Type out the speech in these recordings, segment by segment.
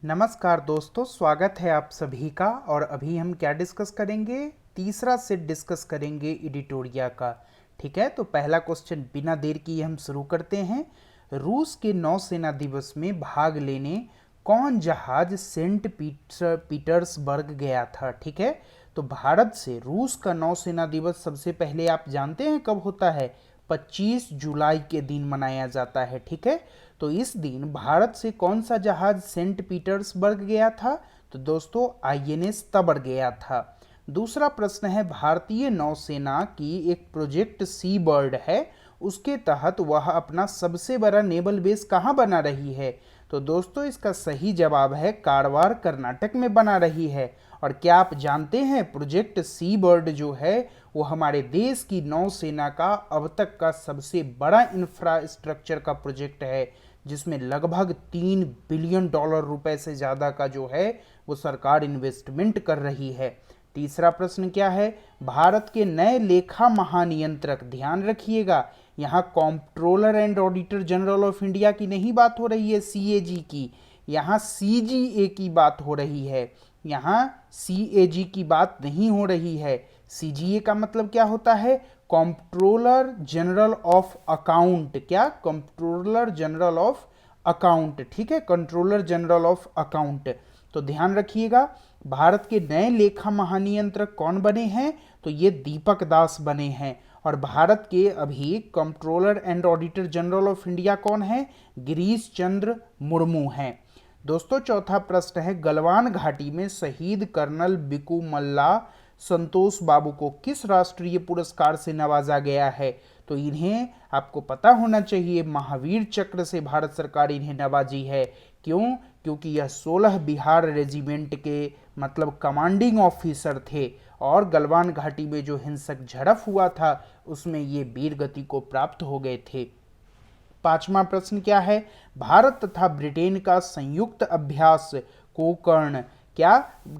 नमस्कार दोस्तों, स्वागत है आप सभी का। और अभी हम क्या डिस्कस करेंगे? तीसरा सेट डिस्कस करेंगे एडिटोरिया का। ठीक है, तो पहला क्वेश्चन बिना देर किए हम शुरू करते हैं। रूस के नौसेना दिवस में भाग लेने कौन जहाज सेंट पीटर्सबर्ग गया था? ठीक है, तो भारत से रूस का नौसेना दिवस सबसे पहले आप जानते हैं कब होता है? 25 जुलाई के दिन मनाया जाता है। ठीक है, तो इस दिन भारत से कौन सा जहाज सेंट पीटर्सबर्ग गया था? तो दोस्तों आईएनएस तबर गया था। दूसरा प्रश्न है, भारतीय नौसेना की एक प्रोजेक्ट सी बर्ड है, उसके तहत वह अपना सबसे बड़ा नेवल बेस कहाँ बना रही है? तो दोस्तों इसका सही जवाब है कारवार, कर्नाटक में बना रही है। और क्या आप जानते हैं प्रोजेक्ट सी बर्ड जो है वो हमारे देश की नौसेना का अब तक का सबसे बड़ा इंफ्रास्ट्रक्चर का प्रोजेक्ट है, जिसमें लगभग $3 बिलियन रुपए से ज़्यादा का जो है वो सरकार इन्वेस्टमेंट कर रही है। तीसरा प्रश्न क्या है? भारत के नए लेखा महानियंत्रक, ध्यान रखिएगा यहाँ comptroller and auditor general of India की नहीं बात हो रही है सीएजी की, यहाँ सीजीए की बात हो रही है। यहाँ सीएजी की बात नहीं हो रही है। सीजीए का मतलब क्या होता है? Controller general of account. क्या? Controller general of account. ठीक है, कंट्रोलर जनरल ऑफ अकाउंट। तो ध्यान रखिएगा, भारत के नए लेखा महानियंत्रक कौन बने हैं? तो ये दीपक दास बने हैं। और भारत के अभी controller and auditor general of India कौन है? गिरीश चंद्र मुर्मू हैं। दोस्तों चौथा प्रश्न है, गलवान घाटी में शहीद कर्नल बिकू मल्ला संतोष बाबू को किस राष्ट्रीय पुरस्कार से नवाजा गया है? तो इन्हें आपको पता होना चाहिए, महावीर चक्र से भारत सरकार इन्हें नवाजी है। क्यों? क्योंकि यह 16 बिहार रेजिमेंट के मतलब कमांडिंग ऑफिसर थे और गलवान घाटी में जो हिंसक झड़प हुआ था उसमें ये वीर गति को प्राप्त हो गए थे। पांचवा प्रश्न क्या है? भारत तथा ब्रिटेन का संयुक्त अभ्यास कोकर्ण। क्या?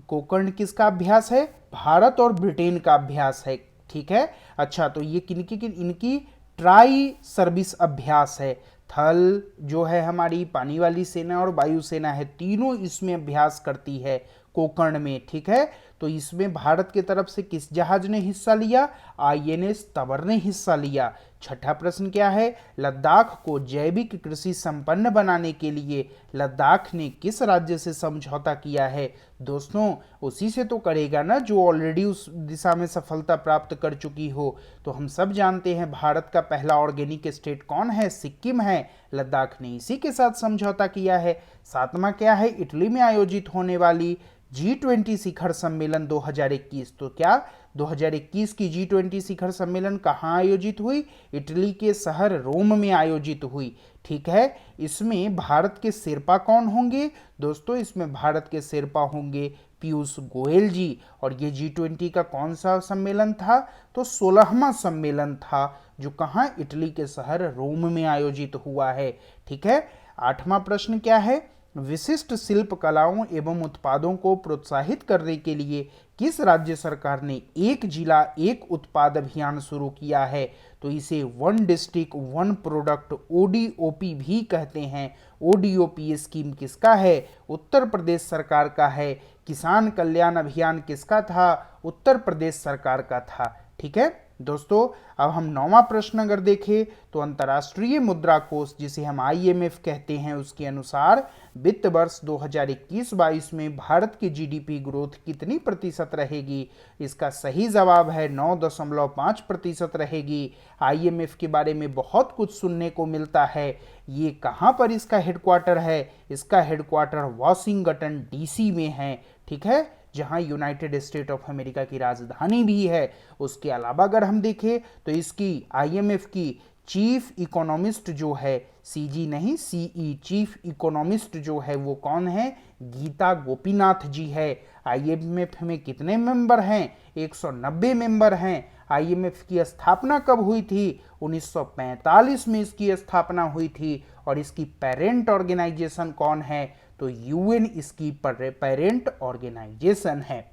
कोकर्ण किसका अभ्यास है? भारत और ब्रिटेन का अभ्यास है। ठीक है, अच्छा तो ये इनकी ट्राई सर्विस अभ्यास है। थल जो है हमारी पानी वाली सेना और वायुसेना है, तीनों इसमें अभ्यास करती है कोकर्ण में। ठीक है, तो इसमें भारत की तरफ से किस जहाज ने हिस्सा लिया? आईएनएस तबर ने हिस्सा लिया। छठा प्रश्न क्या है? लद्दाख को जैविक कृषि संपन्न बनाने के लिए लद्दाख ने किस राज्य से समझौता किया है? दोस्तों उसी से तो करेगा ना जो ऑलरेडी उस दिशा में सफलता प्राप्त कर चुकी हो। तो हम सब जानते हैं भारत का पहला ऑर्गेनिक स्टेट कौन है? सिक्किम है। लद्दाख ने इसी के साथ समझौता किया है। सातवां क्या है? इटली में आयोजित होने वाली G20 शिखर सम्मेलन 2021। तो क्या 2021 की G20 शिखर सम्मेलन कहाँ आयोजित हुई? इटली के शहर रोम में आयोजित हुई। ठीक है, इसमें भारत के शेरपा कौन होंगे? दोस्तों इसमें भारत के शेरपा होंगे पीयूष गोयल जी। और ये G20 का कौन सा सम्मेलन था? तो 16वां सम्मेलन था जो कहाँ? इटली के शहर रोम में आयोजित हुआ है। ठीक है, आठवां प्रश्न क्या है? विशिष्ट शिल्प कलाओं एवं उत्पादों को प्रोत्साहित करने के लिए किस राज्य सरकार ने एक जिला एक उत्पाद अभियान शुरू किया है? तो इसे one district one product ODOP भी कहते हैं। ओडीओपी स्कीम किसका है? उत्तर प्रदेश सरकार का है। किसान कल्याण अभियान किसका था? उत्तर प्रदेश सरकार का था। ठीक है दोस्तों, अब हम नौवां प्रश्न अगर देखें तो अंतर्राष्ट्रीय मुद्रा कोष जिसे हम आईएमएफ कहते हैं उसके अनुसार वित्त वर्ष 2021-22 में भारत की जीडीपी ग्रोथ कितनी प्रतिशत रहेगी? इसका सही जवाब है 9.5% रहेगी। आईएमएफ के बारे में बहुत कुछ सुनने को मिलता है। ये कहाँ पर इसका हेडक्वार्टर है? इसका हेडक्वार्टर वाशिंगटन डीसी में है। ठीक है, जहां यूनाइटेड स्टेट ऑफ अमेरिका की राजधानी भी है। उसके अलावा अगर हम देखें तो इसकी आईएमएफ की चीफ इकोनॉमिस्ट जो है, सीजी नहीं सीई, चीफ इकोनॉमिस्ट जो है वो कौन है? गीता गोपीनाथ जी है। आईएमएफ में कितने मेंबर हैं? 190 मेंबर हैं। आईएमएफ की स्थापना कब हुई थी? 1945 में इसकी स्थापना हुई थी। और इसकी पेरेंट ऑर्गेनाइजेशन कौन है? तो यूएन इसकी पेरेंट ऑर्गेनाइजेशन है।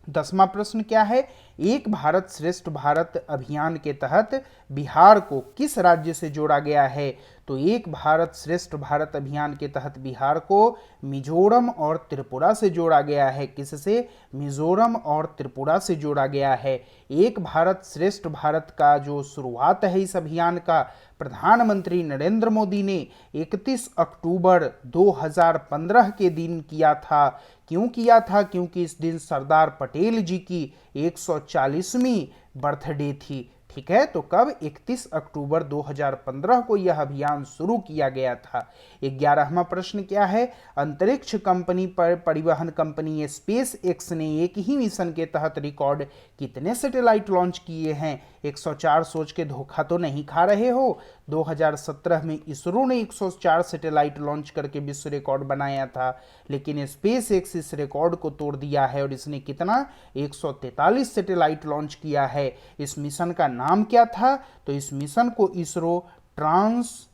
10वां प्रश्न क्या है? एक भारत श्रेष्ठ भारत अभियान के तहत बिहार को किस राज्य से जोड़ा गया है? तो एक भारत श्रेष्ठ भारत अभियान के तहत बिहार को मिजोरम और त्रिपुरा से जोड़ा गया है। किससे? मिजोरम और त्रिपुरा से जोड़ा गया है। एक भारत श्रेष्ठ भारत का जो शुरुआत है इस अभियान का, प्रधानमंत्री नरेंद्र मोदी ने 31 अक्टूबर 2015 के दिन किया था। क्यों किया था? क्योंकि इस दिन सरदार पटेल जी की 140वीं बर्थडे थी। ठीक है, तो कब? 31 अक्टूबर 2015 को यह अभियान शुरू किया गया था। 11वां प्रश्न क्या है? अंतरिक्ष कंपनी पर परिवहन कंपनी स्पेस एक्स ने एक ही मिशन के तहत रिकॉर्ड कितने सैटेलाइट लॉन्च किए हैं? 104 सोच के धोखा तो नहीं खा रहे हो? 2017 में इसरो ने 104 सैटेलाइट लॉन्च करके विश्व रिकॉर्ड बनाया था, लेकिन स्पेस एक्स इस रिकॉर्ड को तोड़ दिया है और इसने कितना? 143 सैटेलाइट लॉन्च किया है। इस मिशन का नाम क्या था? तो इस मिशन को इसरो ट्रांसपोर्टर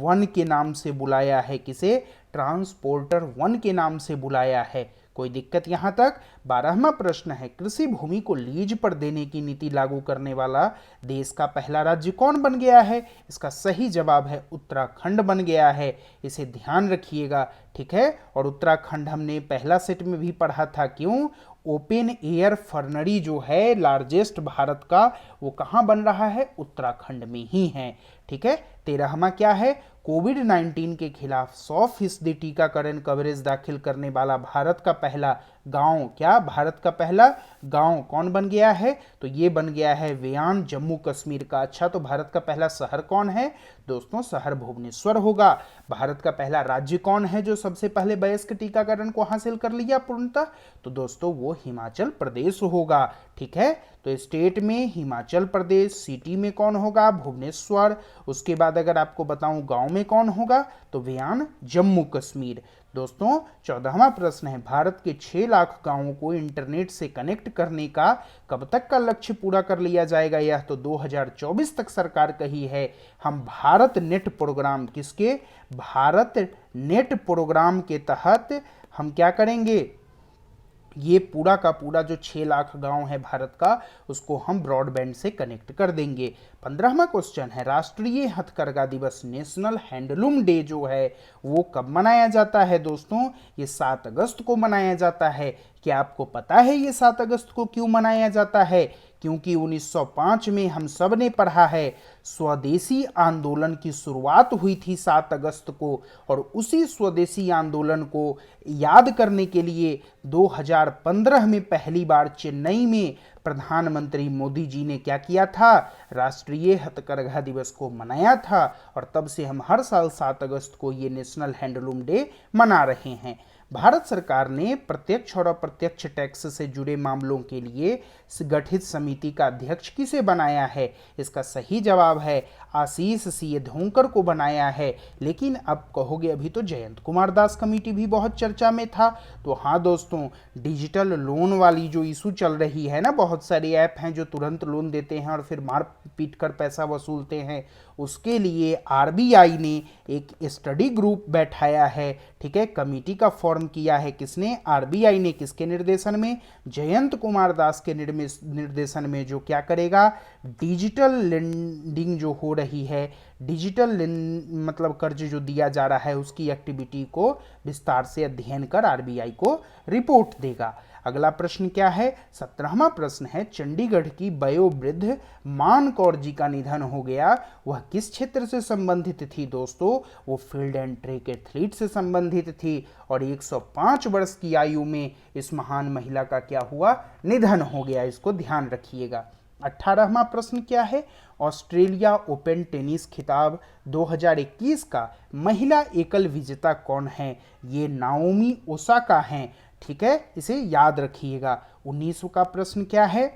1 के नाम से बुलाया है। किसे? ट्रांसपोर्टर 1 के नाम से बुलाया है। कोई दिक्कत यहां तक? 12वां प्रश्न है, कृषि भूमि को लीज पर देने की नीति लागू करने वाला देश का पहला राज्य कौन बन गया है? इसका सही जवाब है उत्तराखंड बन गया है। इसे ध्यान रखिएगा। ठीक है, और उत्तराखंड हमने पहला सेट में भी पढ़ा था। क्यों? ओपन एयर फर्नरी जो है लार्जेस्ट भारत का, वो कहाँ बन रहा है? उत्तराखंड में ही है। ठीक है, 13वां क्या है? कोविड-19 के खिलाफ 100% टीकाकरण कवरेज दाखिल करने वाला भारत का पहला गांव, क्या? भारत का पहला गांव कौन बन गया है? तो ये बन गया है वेयान, जम्मू कश्मीर का। अच्छा, तो भारत का पहला शहर कौन है? दोस्तों, शहर भुवनेश्वर होगा। भारत का पहला राज्य कौन है जो सबसे पहले वयस्क टीकाकरण को हासिल कर लिया पूर्णतः? तो दोस्तों वो हिमाचल प्रदेश होगा। ठीक है, तो स्टेट में हिमाचल प्रदेश, सिटी में कौन होगा? भुवनेश्वर। उसके बाद अगर आपको बताऊं गांव में कौन होगा, तो वेयान, जम्मू कश्मीर। दोस्तों 14वां प्रश्न है, भारत के 6 लाख गांवों को इंटरनेट से कनेक्ट करने का कब तक का लक्ष्य पूरा कर लिया जाएगा? यह तो 2024 तक सरकार कही है। हम भारत नेट प्रोग्राम, किसके? भारत नेट प्रोग्राम के तहत हम क्या करेंगे? ये पूरा का पूरा जो 6 लाख गांव है भारत का, उसको हम ब्रॉडबैंड से कनेक्ट कर देंगे। 15वां क्वेश्चन है, राष्ट्रीय हथकरघा दिवस, नेशनल हैंडलूम डे जो है वो कब मनाया जाता है? दोस्तों ये 7 अगस्त को मनाया जाता है। क्या आपको पता है ये 7 अगस्त को क्यों मनाया जाता है? क्योंकि 1905 में हम सब ने पढ़ा है स्वदेशी आंदोलन की शुरुआत हुई थी 7 अगस्त को, और उसी स्वदेशी आंदोलन को याद करने के लिए 2015 में पहली बार चेन्नई में प्रधानमंत्री मोदी जी ने क्या किया था? राष्ट्रीय हथकरघा दिवस को मनाया था, और तब से हम हर साल 7 अगस्त को ये नेशनल हैंडलूम डे मना रहे हैं। भारत सरकार ने प्रत्यक्ष और अप्रत्यक्ष टैक्स से जुड़े मामलों के लिए गठित समिति का अध्यक्ष किसे बनाया है? इसका सही जवाब है आशीष सी धोंकर को बनाया है। लेकिन अब कहोगे अभी तो जयंत कुमार दास कमेटी भी बहुत चर्चा में था। तो हाँ दोस्तों, डिजिटल लोन वाली जो इशू चल रही है ना, बहुत सारे ऐप हैं जो तुरंत लोन देते हैं और फिर मार पीट कर पैसा वसूलते हैं, उसके लिए आरबीआई ने एक स्टडी ग्रुप बैठाया है। ठीक है, कमेटी का फॉर्म किया है किसने? आरबीआई ने। किसके निर्देशन में? जयंत कुमार दास के निर्देशन में, जो क्या करेगा? डिजिटल लेंडिंग जो हो रही है, डिजिटल मतलब कर्ज जो दिया जा रहा है, उसकी एक्टिविटी को विस्तार से अध्ययन कर आरबीआई को रिपोर्ट देगा। अगला प्रश्न क्या है? 17वां प्रश्न है, चंडीगढ़ की वयोवृद्ध मान कौर जी का निधन हो गया, वह किस क्षेत्र से संबंधित थी? दोस्तों वो फील्ड एंड ट्रैक एथलीट से संबंधित थी, और 105 वर्ष की आयु में इस महान महिला का क्या हुआ? निधन हो गया। इसको ध्यान रखिएगा। 18वां प्रश्न क्या है? ऑस्ट्रेलिया ओपन टेनिस खिताब 2021 का महिला एकल विजेता कौन है? ये नाओमी ओसाका हैं। ठीक है, इसे याद रखिएगा। 19वां का प्रश्न क्या है?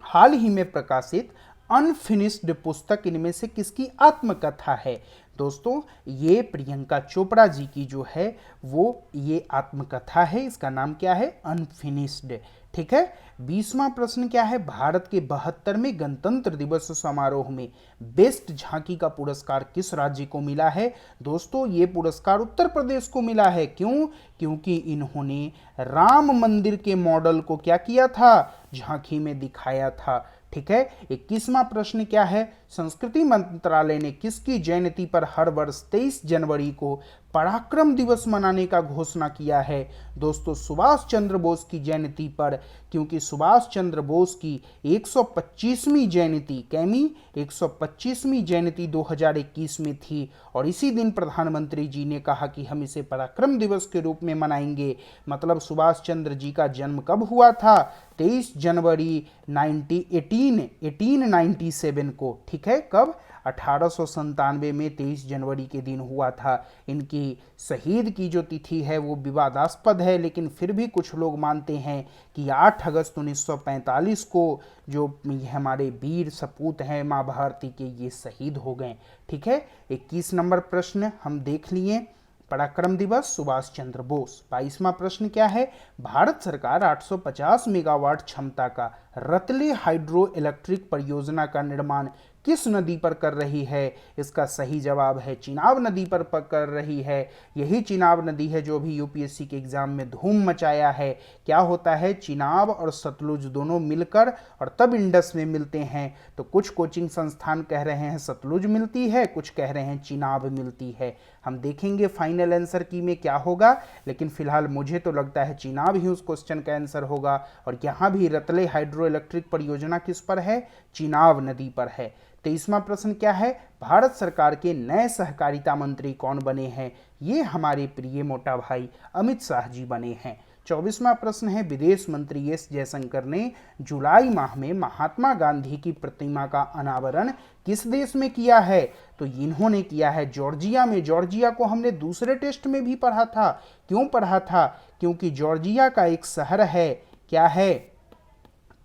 हाल ही में प्रकाशित अनफिनिश्ड पुस्तक इनमें से किसकी आत्मकथा है? दोस्तों ये प्रियंका चोपड़ा जी की जो है वो ये आत्मकथा है। इसका नाम क्या है? अनफिनिश्ड। ठीक है, 20वां प्रश्न क्या है? भारत के 72वें गणतंत्र दिवस समारोह में बेस्ट झांकी का पुरस्कार किस राज्य को मिला है? दोस्तों ये पुरस्कार उत्तर प्रदेश को मिला है। क्यों? क्योंकि इन्होंने राम मंदिर के मॉडल को क्या किया था? झांकी में दिखाया था। ठीक है, 21वां प्रश्न क्या है? संस्कृति मंत्रालय ने किसकी जयंती पर हर वर्ष 23 जनवरी को पराक्रम दिवस मनाने का घोषणा किया है? दोस्तों सुभाष चंद्र बोस की जयंती पर, क्योंकि सुभाष चंद्र बोस की 125वीं जयंती, कैमी 125वीं जयंती 2021 में थी और इसी दिन प्रधानमंत्री जी ने कहा कि हम इसे पराक्रम दिवस के रूप में मनाएंगे। मतलब सुभाष चंद्र जी का जन्म कब हुआ था? 23 जनवरी 1897 को, ठीक है। कब? 1897 में 23 जनवरी के दिन हुआ था। इनकी शहीद की जो तिथि है वो विवादास्पद है, लेकिन फिर भी कुछ लोग मानते हैं कि 8 अगस्त 1945 को जो हमारे वीर सपूत हैं माँ भारती के, ये शहीद हो गए, ठीक है। 21 नंबर प्रश्न हम देख लिए, पराक्रम दिवस सुभाष चंद्र बोस। 22वां प्रश्न क्या है? भारत सरकार 850 मेगावाट क्षमता का रतले हाइड्रो इलेक्ट्रिक परियोजना का निर्माण किस नदी पर कर रही है? इसका सही जवाब है चिनाब नदी पर कर रही है। यही चिनाब नदी है जो भी यूपीएससी के एग्जाम में धूम मचाया है। क्या होता है? चिनाब और सतलुज दोनों मिलकर और तब इंडस में मिलते हैं। तो कुछ कोचिंग संस्थान कह रहे हैं सतलुज मिलती है, कुछ कह रहे हैं चिनाब मिलती है। हम देखेंगे फाइनल आंसर की में क्या होगा, लेकिन फिलहाल मुझे तो लगता है चिनाब ही उस क्वेश्चन का आंसर होगा। और यहाँ भी रतले हाइड्रो इलेक्ट्रिक परियोजना किस पर है? चिनाब नदी पर है। 23वां प्रश्न क्या है? भारत सरकार के नए सहकारिता मंत्री कौन बने हैं? ये हमारे प्रिय मोटा भाई अमित शाह जी बने हैं। 24वां प्रश्न है, विदेश मंत्री एस जयशंकर ने जुलाई माह में महात्मा गांधी की प्रतिमा का अनावरण किस देश में किया है? तो इन्होंने किया है जॉर्जिया में। जॉर्जिया को हमने दूसरे टेस्ट में भी पढ़ा था। क्यों पढ़ा था? क्योंकि जॉर्जिया का एक शहर है, क्या है?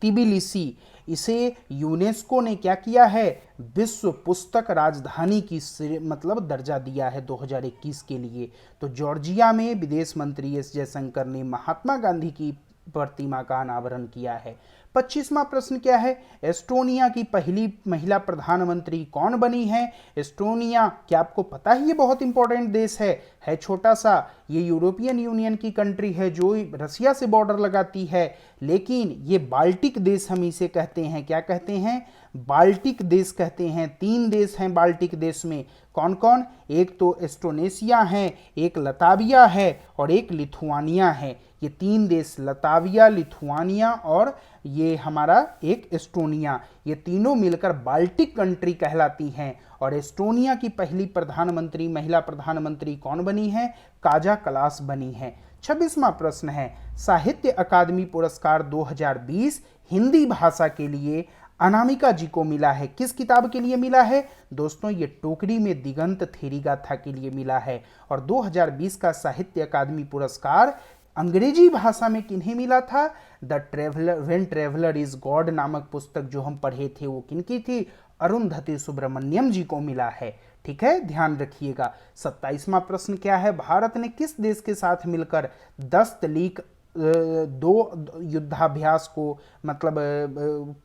तिबिलिसी। इसे यूनेस्को ने क्या किया है? विश्व पुस्तक राजधानी की मतलब दर्जा दिया है 2021 के लिए। तो जॉर्जिया में विदेश मंत्री एस जयशंकर ने महात्मा गांधी की प्रतिमा का अनावरण किया है। 25वां प्रश्न क्या है? एस्टोनिया की पहली महिला प्रधानमंत्री कौन बनी है? एस्टोनिया, क्या आपको पता है ये बहुत इंपॉर्टेंट देश है छोटा सा। ये यूरोपियन यूनियन की कंट्री है जो रसिया से बॉर्डर लगाती है, लेकिन ये बाल्टिक देश हम इसे कहते हैं। क्या कहते हैं? बाल्टिक देश कहते हैं। 3 देश हैं बाल्टिक देश में। कौन कौन? एक तो एस्टोनेशिया है, एक लताविया है और एक लिथुआनिया है। ये 3 देश, लताविया, लिथुआनिया और ये हमारा एक एस्टोनिया, ये तीनों मिलकर बाल्टिक कंट्री कहलाती हैं। और एस्टोनिया की पहली प्रधानमंत्री, महिला प्रधानमंत्री कौन बनी है? काजा कलास बनी है। 26वां प्रश्न है, साहित्य अकादमी पुरस्कार 2020 हिंदी भाषा के लिए अनामिका जी को मिला है। किस किताब के लिए मिला है? दोस्तों ये टोकरी में दिगंत थेरी गाथा के लिए मिला है। और 2020 का साहित्य अकादमी पुरस्कार अंग्रेजी भाषा में किन्हें मिला था? The traveller when traveller is God नामक पुस्तक जो हम पढ़े थे वो किनकी थी? अरुंधति सुब्रमण्यम जी को मिला है। ठीक है, ध्यान रखिएगा। 27वां प्रश्न क्या है? भारत ने किस देश के साथ मिलकर 10 लीग 2 युद्धाभ्यास को मतलब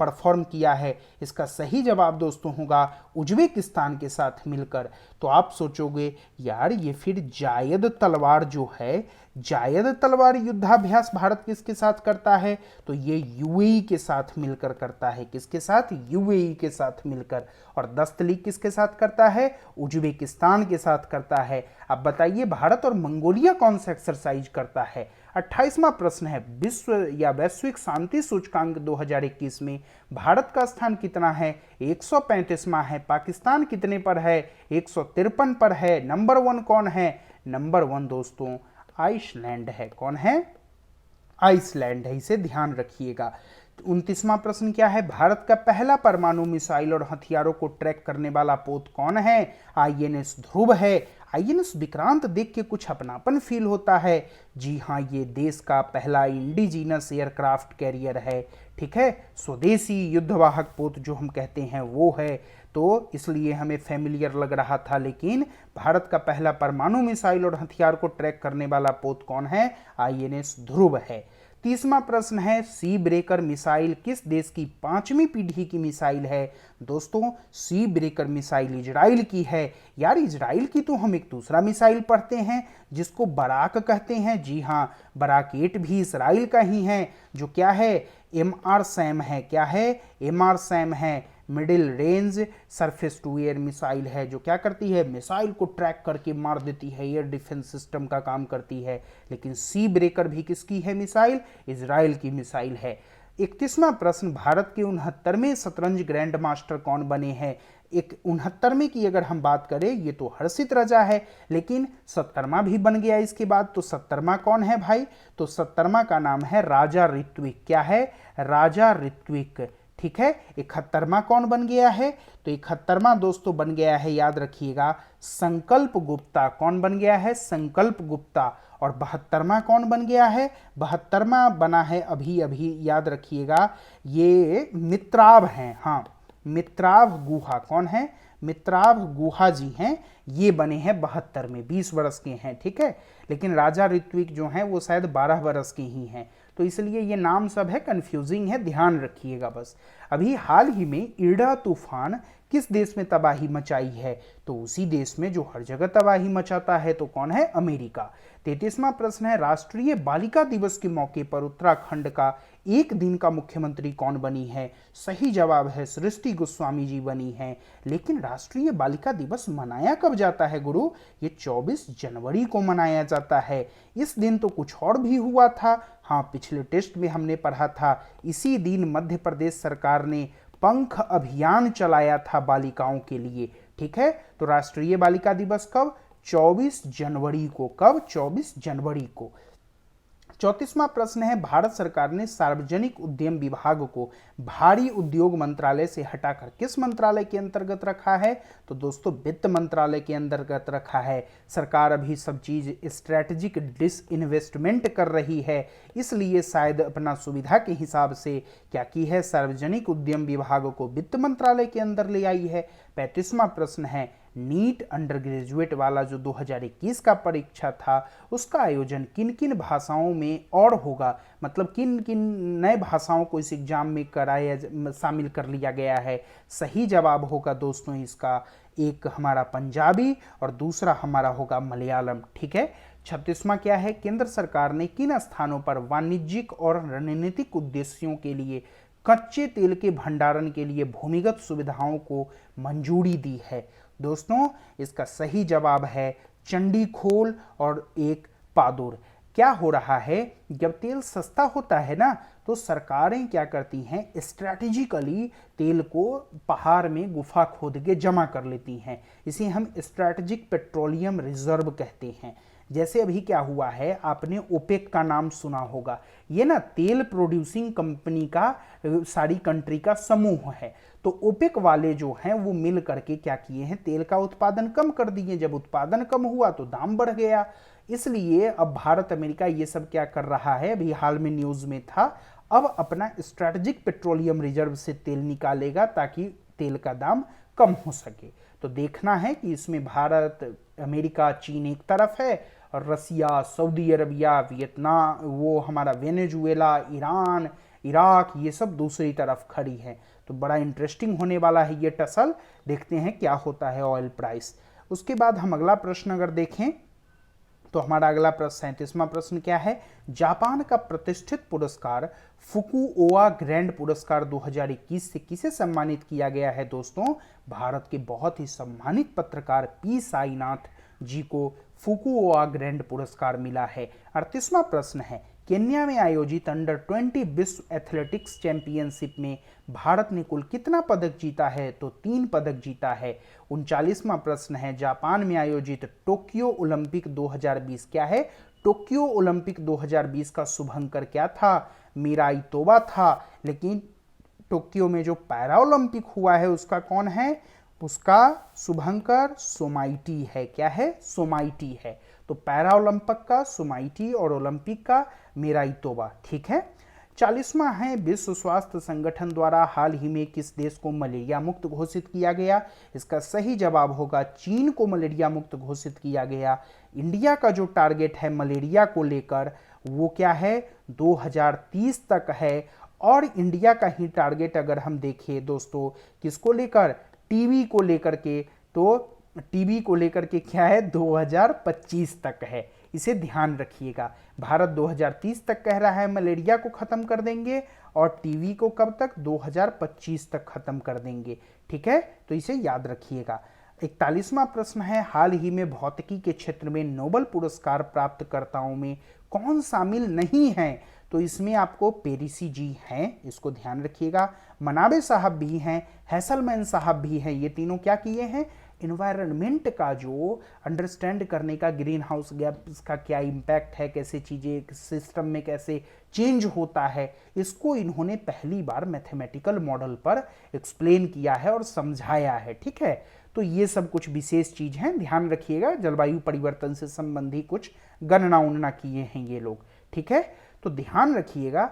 परफॉर्म किया है? इसका सही जवाब दोस्तों होगा उज्बेकिस्तान के साथ मिलकर। तो आप सोचोगे यार ये फिर जायद तलवार जो है, जायद तलवार युद्धाभ्यास भारत किसके साथ करता है? तो ये यूएई के साथ मिलकर करता है। किसके साथ? यूएई के साथ मिलकर। और 10 लीग किसके साथ करता है? उज्बेकिस्तान के साथ करता है। अब बताइए भारत और मंगोलिया कौन सा एक्सरसाइज करता है? 28वां प्रश्न है, विश्व या वैश्विक शांति सूचकांक 2021 में भारत का स्थान कितना है? 135वां है। पाकिस्तान कितने पर है? 153 पर है। नंबर 1 कौन है? नंबर 1 दोस्तों आइसलैंड है। कौन है? आइसलैंड है, इसे ध्यान रखिएगा। 29वां प्रश्न क्या है? भारत का पहला परमाणु मिसाइल और हथियारों को ट्रैक करने वाला पोत कौन है? आईएनएस ध्रुव है। आईएनएस विक्रांत देख के कुछ अपनापन फील होता है। जी हाँ, ये देश का पहला इंडिजीनस एयरक्राफ्ट कैरियर है। ठीक है, स्वदेशी युद्धवाहक पोत जो हम कहते हैं वो है, तो इसलिए हमें फैमिलियर लग रहा था। लेकिन भारत का पहला परमाणु मिसाइल और हथियार को ट्रैक करने वाला पोत कौन है? आईएनएस ध्रुव है। 30वां प्रश्न है, सी ब्रेकर मिसाइल किस देश की 5वीं पीढ़ी की मिसाइल है? दोस्तों सी ब्रेकर मिसाइल इजराइल की है। यार इजराइल की तो हम एक दूसरा मिसाइल पढ़ते हैं जिसको बराक कहते हैं। जी हाँ, बराक 8 भी इजराइल का ही है, जो क्या है? एमआर सैम है। क्या है? एमआर सैम है। Middle range surface to air missile है, जो क्या करती है, मिसाइल को ट्रैक करके मार देती है, एयर डिफेंस सिस्टम का काम करती है। लेकिन सी ब्रेकर भी किसकी है मिसाइल, इजराइल की मिसाइल है। 31वां प्रश्न, भारत के 69वें शतरंज ग्रैंड मास्टर कौन बने हैं। एक 69वें की अगर हम बात करें, ये तो हर्षित राजा है, लेकिन 70वां भी बन गया इसके बाद। तो 70वां कौन है भाई, तो 70वां का नाम है राजा ऋत्विक। क्या है, राजा ऋत्विक। ठीक है, 71वां कौन बन गया है, तो 71वां दोस्तों बन गया है, याद रखिएगा, संकल्प गुप्ता। कौन बन गया है, संकल्प गुप्ता। और 72वां कौन बन गया है, 72वां बना है अभी अभी, याद रखिएगा, ये मित्राव हैं। हाँ, मित्राव गुहा। कौन है, मित्राव गुहा जी हैं, ये बने हैं 72 में, 20 वर्ष के हैं। ठीक है, लेकिन राजा ऋत्विक जो हैं वो शायद 12 वर्ष के ही हैं, तो इसलिए ये नाम सब है, कंफ्यूजिंग है, ध्यान रखिएगा बस। अभी हाल ही में इड़ा तूफान किस देश में तबाही मचाई है, तो उसी देश में जो हर जगह तबाही मचाता है, तो कौन है, अमेरिका। 33वां प्रश्न है, राष्ट्रीय बालिका दिवस के मौके पर उत्तराखंड का एक दिन का मुख्यमंत्री कौन बनी है। सही जवाब है सृष्टि गोस्वामी जी बनी है। लेकिन राष्ट्रीय बालिका दिवस मनाया कब जाता है गुरु, ये 24 जनवरी को मनाया जाता है। इस दिन तो कुछ और भी हुआ था। हाँ, पिछले टेस्ट में हमने पढ़ा था, इसी दिन मध्य प्रदेश सरकार ने पंख अभियान चलाया था बालिकाओं के लिए। ठीक है, तो राष्ट्रीय बालिका दिवस कब, 24 जनवरी को। कब, 24 जनवरी को। 34वां प्रश्न है, भारत सरकार ने सार्वजनिक उद्यम विभाग को भारी उद्योग मंत्रालय से हटाकर किस मंत्रालय के अंतर्गत रखा है, तो दोस्तों वित्त मंत्रालय के अंतर्गत रखा है। सरकार अभी सब चीज स्ट्रैटेजिक डिसइन्वेस्टमेंट कर रही है, इसलिए शायद अपना सुविधा के हिसाब से क्या की है, सार्वजनिक उद्यम विभाग को वित्त मंत्रालय के अंदर ले आई है। 35वां प्रश्न है, नीट अंडर ग्रेजुएट वाला जो 2021 का परीक्षा था, उसका आयोजन किन किन भाषाओं में और होगा, मतलब किन किन नए भाषाओं को इस एग्जाम में कराया, शामिल कर लिया गया है। सही जवाब होगा दोस्तों इसका, एक हमारा पंजाबी और दूसरा हमारा होगा मलयालम। ठीक है, 36वां क्या है, केंद्र सरकार ने किन स्थानों पर वाणिज्यिक और रणनीतिक उद्देश्यों के लिए कच्चे तेल के भंडारण के लिए भूमिगत सुविधाओं को मंजूरी दी है। दोस्तों इसका सही जवाब है चंडीखोल और एक पादुर। क्या हो रहा है, जब तेल सस्ता होता है ना, तो सरकारें क्या करती हैं, स्ट्रैटेजिकली तेल को पहाड़ में गुफा खोद के जमा कर लेती हैं। इसे हम स्ट्रैटेजिक पेट्रोलियम रिजर्व कहते हैं। जैसे अभी क्या हुआ है, आपने ओपेक का नाम सुना होगा, ये ना तेल प्रोड्यूसिंग कंपनी का सारी कंट्री का समूह है। तो ओपेक वाले जो हैं वो मिल करके क्या किए हैं, तेल का उत्पादन कम कर दिए। जब उत्पादन कम हुआ तो दाम बढ़ गया, इसलिए अब भारत अमेरिका ये सब क्या कर रहा है, अभी हाल में न्यूज में था, अब अपना स्ट्रैटेजिक पेट्रोलियम रिजर्व से तेल निकालेगा ताकि तेल का दाम कम हो सके। तो देखना है कि इसमें भारत, अमेरिका, चीन एक तरफ है और रसिया, सऊदी अरबिया, वियतनाम, वो हमारा वेनेजुएला, ईरान, इराक, ये सब दूसरी तरफ खड़ी है। तो बड़ा इंटरेस्टिंग होने वाला है ये टसल, देखते हैं क्या होता है ऑयल प्राइस। उसके बाद हम अगला प्रश्न अगर देखें तो हमारा अगला प्रश्न 37वां प्रश्न क्या है, जापान का प्रतिष्ठित पुरस्कार फुकुओका ग्रैंड पुरस्कार 2021 से किसे सम्मानित किया गया है। दोस्तों भारत के बहुत ही सम्मानित पत्रकार पी साईनाथ जी को फुकुओका ग्रैंड पुरस्कार मिला है। 38वां प्रश्न है, केन्या में आयोजित अंडर 20 विश्व एथलेटिक्स चैंपियनशिप में भारत ने कुल कितना पदक जीता है, तो 3 पदक जीता है। 39वां प्रश्न है, जापान में आयोजित टोक्यो ओलंपिक 2020 क्या है, टोक्यो ओलंपिक 2020 का शुभंकर क्या था, मिराई तोबा था। लेकिन टोक्यो में जो पैरा ओलंपिक हुआ है उसका कौन है, उसका शुभंकर सोमाइटी है। क्या है, सोमाइटी है। तो पैरा ओलंपिक का सोमाइटी और ओलंपिक का मिराई तोबा। ठीक है, 40वां है, विश्व स्वास्थ्य संगठन द्वारा हाल ही में किस देश को मलेरिया मुक्त घोषित किया गया। इसका सही जवाब होगा चीन को मलेरिया मुक्त घोषित किया गया। इंडिया का जो टारगेट है मलेरिया को लेकर वो क्या है, 2030 तक है। और इंडिया का ही टारगेट अगर हम देखें दोस्तों किसको लेकर, टीबी को लेकर के, तो टीबी को लेकर के क्या है, 2025 तक है। इसे ध्यान रखिएगा, भारत 2030 तक कह रहा है मलेरिया को खत्म कर देंगे और टीवी को कब तक, 2025 तक खत्म कर देंगे। ठीक है, तो इसे याद रखिएगा। 41वां प्रश्न है, हाल ही में भौतिकी के क्षेत्र में नोबेल पुरस्कार प्राप्तकर्ताओं में कौन शामिल नहीं है? तो इसमें आपको पेरिसी जी हैं, इसको ध्यान रखिएगा, मनाबे साहब भी हैं, हैसलमैन साहब भी हैं। ये तीनों क्या किए हैं, इन्वायरमेंट का जो अंडरस्टैंड करने का, ग्रीन हाउस गैस का क्या इम्पैक्ट है, कैसे चीज़ें सिस्टम में कैसे चेंज होता है, इसको इन्होंने पहली बार मैथमेटिकल मॉडल पर एक्सप्लेन किया है और समझाया है। ठीक है, तो ये सब कुछ विशेष चीज हैं, ध्यान रखिएगा। जलवायु परिवर्तन से संबंधी कुछ गणना उन्ना किए हैं ये लोग। ठीक है, तो ध्यान रखिएगा,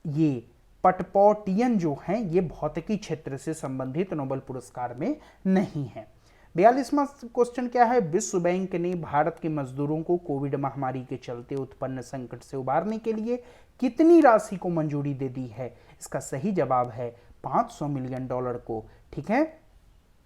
ये पटपौटियन जो हैं ये भौतिकी क्षेत्र से संबंधित नोबेल पुरस्कार में नहीं है। 42वां क्वेश्चन क्या है, विश्व बैंक ने भारत के मजदूरों को कोविड महामारी के चलते उत्पन्न संकट से उबारने के लिए कितनी राशि को मंजूरी दे दी है? इसका सही जवाब है 500 मिलियन डॉलर को। ठीक है,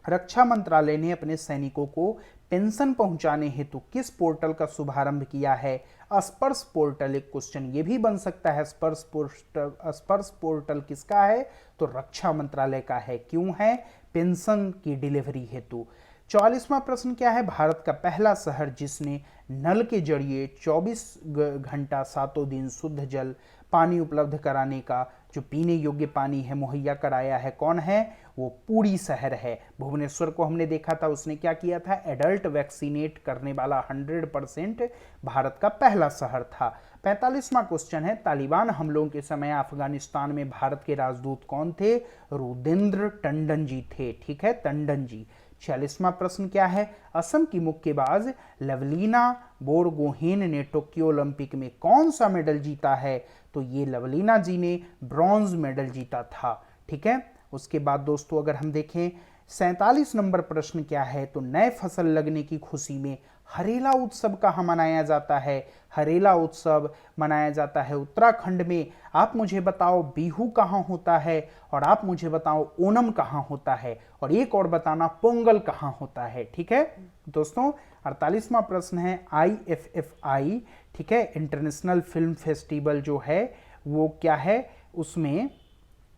रक्षा मंत्रालय ने अपने सैनिकों को पेंशन पहुंचाने हेतु किस पोर्टल का शुभारंभ किया है? स्पर्श पोर्टल एक क्वेश्चन ये भी बन सकता है। स्पर्श पोर्टल किसका है? तो रक्षा मंत्रालय का है। क्यों है? पेंशन की डिलीवरी हेतु। 44वां प्रश्न क्या है, भारत का पहला शहर जिसने नल के जरिए 24 घंटा 7 दिन शुद्ध जल पानी उपलब्ध कराने का, जो पीने योग्य पानी है, मुहैया कराया है, कौन है? वो पुरी शहर है। भुवनेश्वर को हमने देखा था, उसने क्या किया था, एडल्ट वैक्सीनेट करने वाला 100% भारत का पहला शहर था। 45वां क्वेश्चन है, तालिबान हमलों के समय अफगानिस्तान में भारत के राजदूत कौन थे? रुदेंद्र टंडन जी थे। ठीक है, टंडन जी। 46वां प्रश्न क्या है, असम की मुक्केबाज लवलीना बोरगोहेन ने टोक्यो ओलंपिक में कौन सा मेडल जीता है? तो ये लवलीना जी ने ब्रॉन्ज मेडल जीता था। ठीक है, उसके बाद दोस्तों अगर हम देखें 47 नंबर प्रश्न क्या है, तो नए फसल लगने की खुशी में हरेला उत्सव कहाँ मनाया जाता है? हरेला उत्सव मनाया जाता है उत्तराखंड में। आप मुझे बताओ बिहू कहाँ होता है, और आप मुझे बताओ ओनम कहाँ होता है, और एक और बताना पोंगल कहाँ होता है। ठीक है दोस्तों, 48वां प्रश्न है, IFFI, ठीक है, इंटरनेशनल फिल्म फेस्टिवल जो है वो क्या है, उसमें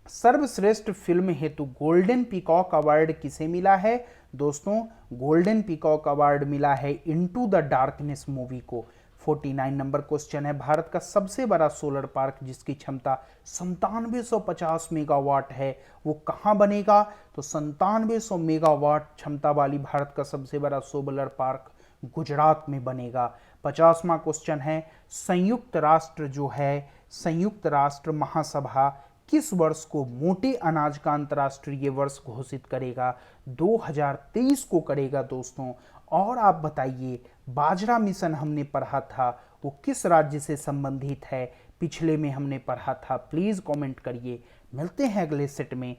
सर्वश्रेष्ठ फिल्म हेतु गोल्डन पीकॉक अवार्ड किसे मिला है? दोस्तों गोल्डन पीकॉक अवार्ड मिला है इनटू द डार्कनेस मूवी को। 49 नंबर क्वेश्चन है, भारत का सबसे बड़ा सोलर पार्क जिसकी क्षमता 9750 मेगावाट है, वो कहाँ बनेगा? तो 9700 मेगावाट क्षमता वाली भारत का सबसे बड़ा सोलर पार्क गुजरात में बनेगा। 50वां क्वेश्चन है, संयुक्त राष्ट्र जो है, संयुक्त राष्ट्र महासभा किस वर्ष को मोटे अनाज का अंतर्राष्ट्रीय वर्ष घोषित करेगा? 2023 को करेगा दोस्तों। और आप बताइए, बाजरा मिशन हमने पढ़ा था वो किस राज्य से संबंधित है? पिछले में हमने पढ़ा था, प्लीज कमेंट करिए। मिलते हैं अगले सेट में।